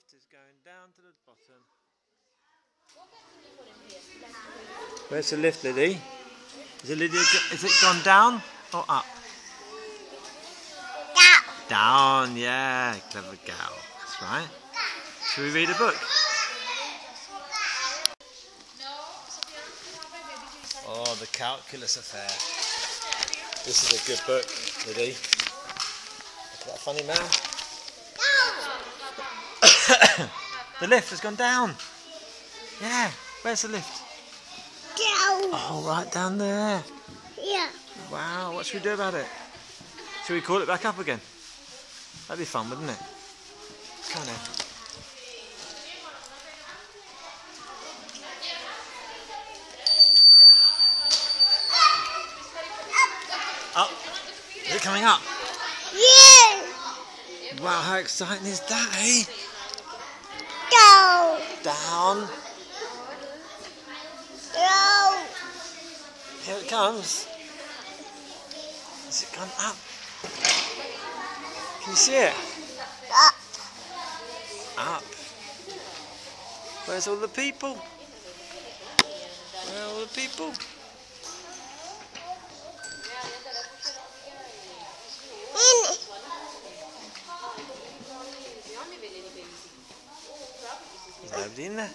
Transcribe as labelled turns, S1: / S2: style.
S1: lift is going down to the bottom. Where's the lift, Lily? Is it gone down or up? Down, yeah, clever gal. That's right. Shall we read a book? Oh, the Calculus Affair. This is a good book, Lily. Look at that funny man. The lift has gone down. Yeah, where's the lift?
S2: Down.
S1: Oh, right down there.
S2: Yeah.
S1: Wow, what should we do about it? Should we call it back up again? That'd be fun, wouldn't it? Come on then. Up. Is it coming up?
S2: Yeah.
S1: Wow, how exciting is that, eh?
S2: Down.
S1: Down.
S2: Down.
S1: Here it comes. Has it gone up? Can you see it?
S2: Up.
S1: Up. Where's all the people? Where are all the people?
S2: In.
S1: There's nobody in there.